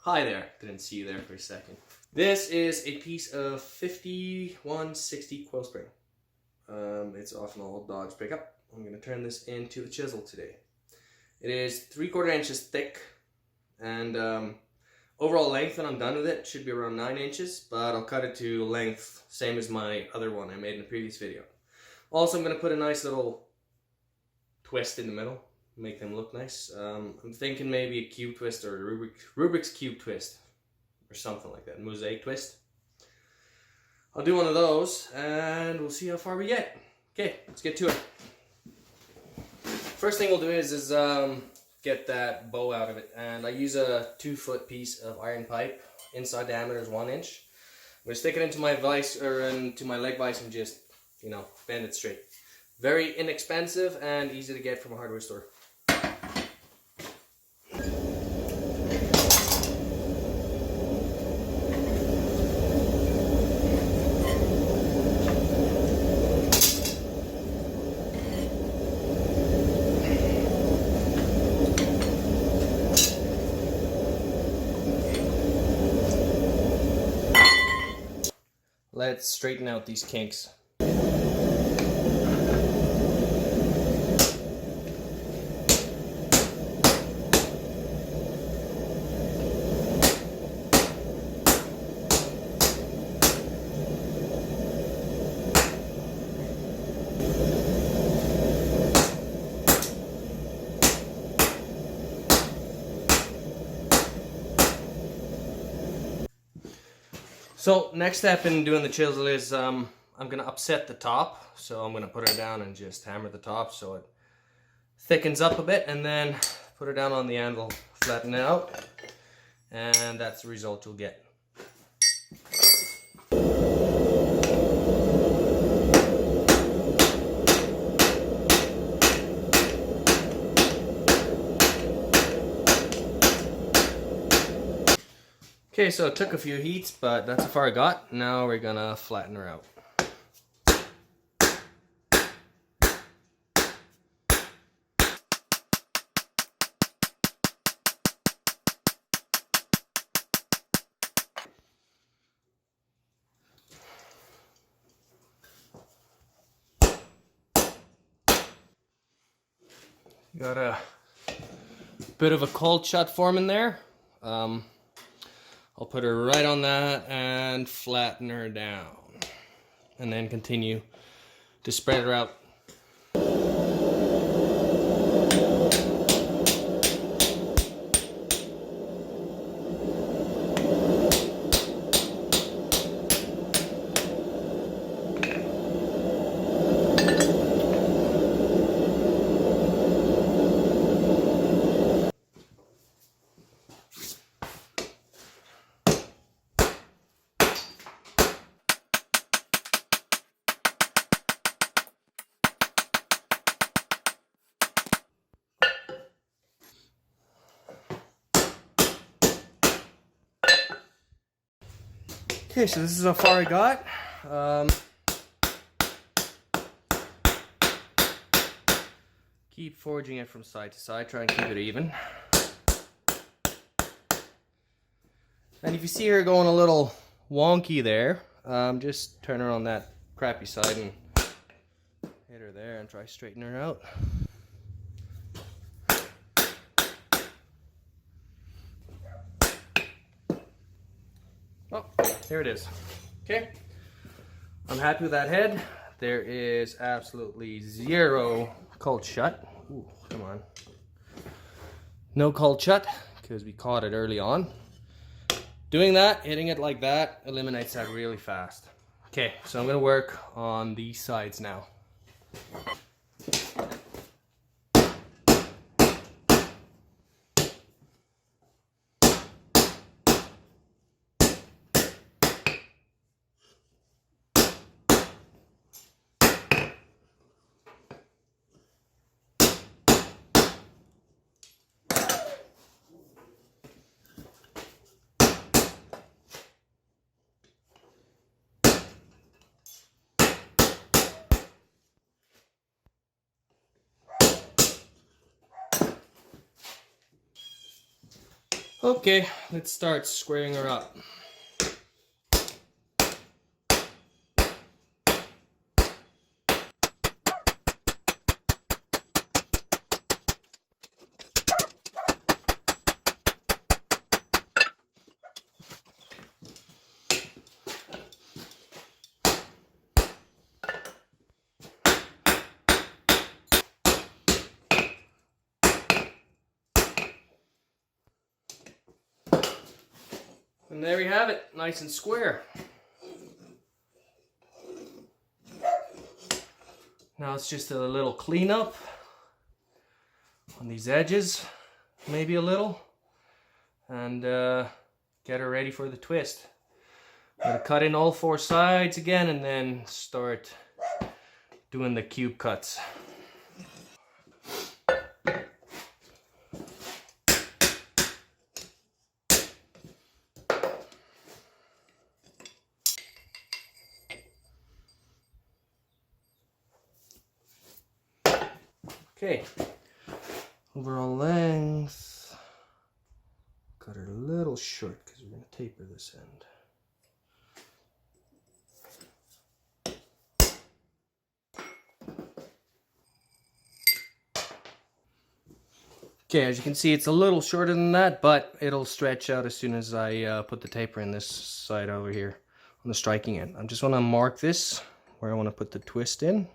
Hi there, didn't see you there for a second. This is a piece of 5160 coil spring. It's off an old Dodge pickup. I'm going to turn this into a chisel today. It is 3/4 inches thick, and overall length when I'm done with it should be around 9 inches, but I'll cut it to length same as my other one I made in the previous video. Also, I'm going to put a nice little twist in the middle, make them look nice. I'm thinking maybe a cube twist or a Rubik's cube twist or something like that, Mosaic twist. I'll do one of those and we'll see how far we get. Okay, let's get to it. First thing we'll do is get that bow out of it, and I use a 2-foot piece of iron pipe. Inside diameter is 1 inch. I'm going to stick it into my vise or into my leg vise and just, bend it straight. Very inexpensive and easy to get from a hardware store. Let's straighten out these kinks. So next step in doing the chisel is I'm going to upset the top. So I'm going to put her down and just hammer the top so it thickens up a bit, and then put her down on the anvil, flatten it out, and that's the result you'll get. Okay, so it took a few heats, but that's how far I got. Now we're gonna flatten her out. Got a bit of a cold shut forming there. I'll put her right on that and flatten her down, and then continue to spread her out. Okay, so this is how far I got. Keep forging it from side to side, try and keep it even. And if you see her going a little wonky there, just turn her on that crappy side and hit her there and try straighten her out. Oh, here it is. Okay, I'm happy with that head. There is absolutely zero cold shut. Ooh, come on. No cold shut because we caught it early on. Doing that, hitting it like that, eliminates that really fast. Okay, so I'm going to work on these sides now. Okay, let's start squaring her up. And there we have it, nice and square. Now it's just a little cleanup on these edges, maybe a little, and get her ready for the twist. I'm gonna cut in all 4 sides again and then start doing the cube cuts. Okay, overall length, cut her a little short because we're going to taper this end. Okay, as you can see, it's a little shorter than that, but it'll stretch out as soon as I put the taper in this side over here on the striking end. I just want to mark this where I want to put the twist in.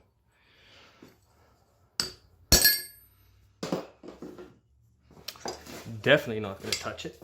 Definitely not going to touch it.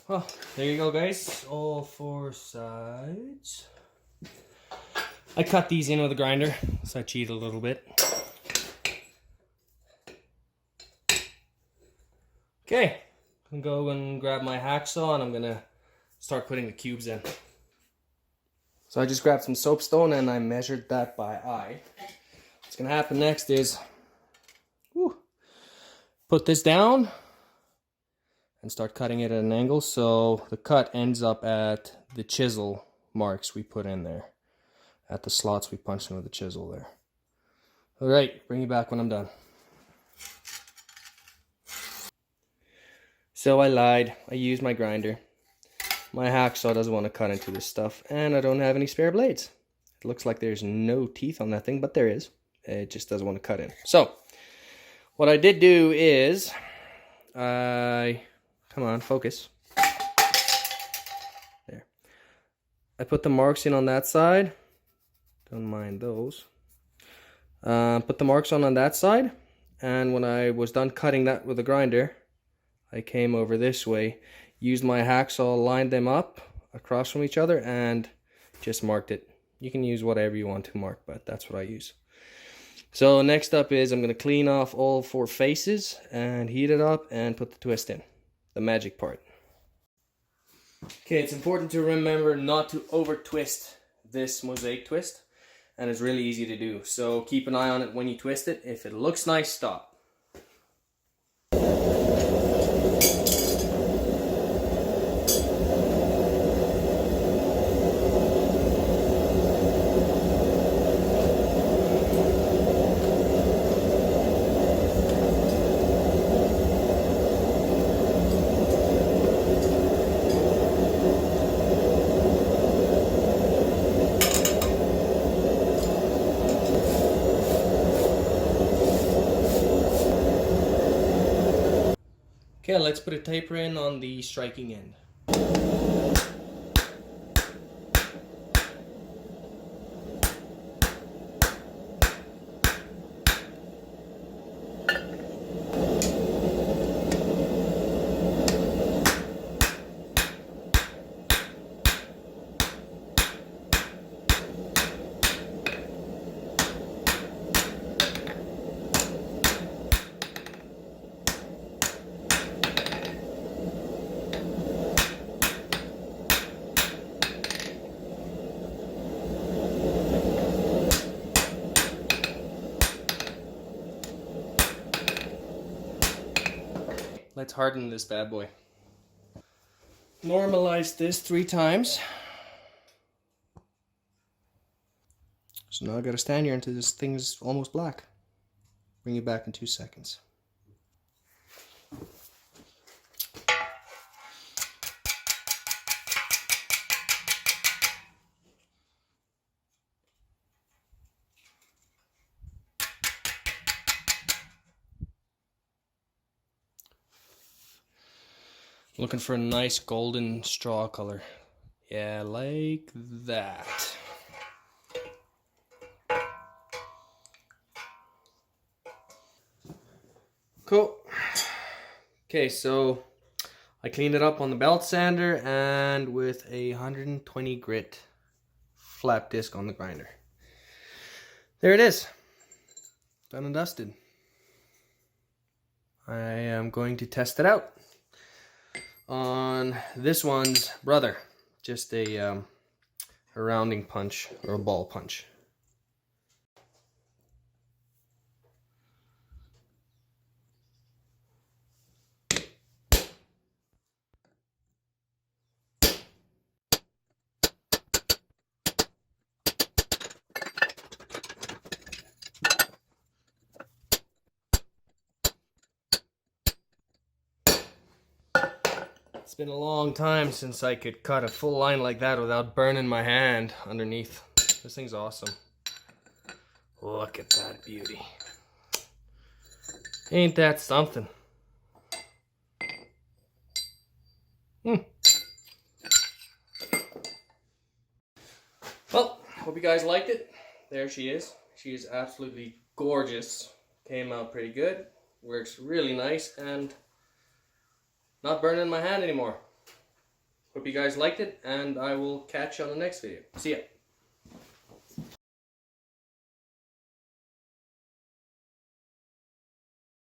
Well, there you go, guys. All 4 sides. I cut these in with a grinder, so I cheated a little bit. Okay, I'm gonna go and grab my hacksaw and I'm gonna start putting the cubes in. So I just grabbed some soapstone and I measured that by eye. What's gonna happen next is put this down and start cutting it at an angle so the cut ends up at the chisel marks we put in there, at the slots we punched in with the chisel there. Alright, bring you back when I'm done. So I lied, I used my grinder. My hacksaw doesn't want to cut into this stuff and I don't have any spare blades. It looks like there's no teeth on that thing, but there is. It just doesn't want to cut in. So, what I did do is, come on, focus. There. I put the marks in on that side. Don't mind those. Put the marks on that side. And when I was done cutting that with a grinder, I came over this way, used my hacksaw, lined them up across from each other, and just marked it. You can use whatever you want to mark, but that's what I use. So next up is I'm going to clean off all 4 faces and heat it up and put the twist in. The magic part. Okay, it's important to remember not to over twist this mosaic twist, and it's really easy to do. So keep an eye on it when you twist it. If it looks nice, stop. Okay, let's put a taper in on the striking end. let's harden this bad boy. Normalize this 3 times. So now I gotta stand here until this thing is almost black. Bring it back in 2 seconds. Looking for a nice golden straw color. Yeah, like that. Cool. Okay, so I cleaned it up on the belt sander and with a 120 grit flat disc on the grinder. There it is. Done and dusted. I am going to test it out on this one's brother. Just a rounding punch or a ball punch. It's been a long time since I could cut a full line like that without burning my hand underneath. This thing's awesome. Look at that beauty. Ain't that something? Well, hope you guys liked it. There she is. She is absolutely gorgeous. Came out pretty good. Works really nice and not burning my hand anymore. Hope you guys liked it, and I will catch you on the next video. See ya.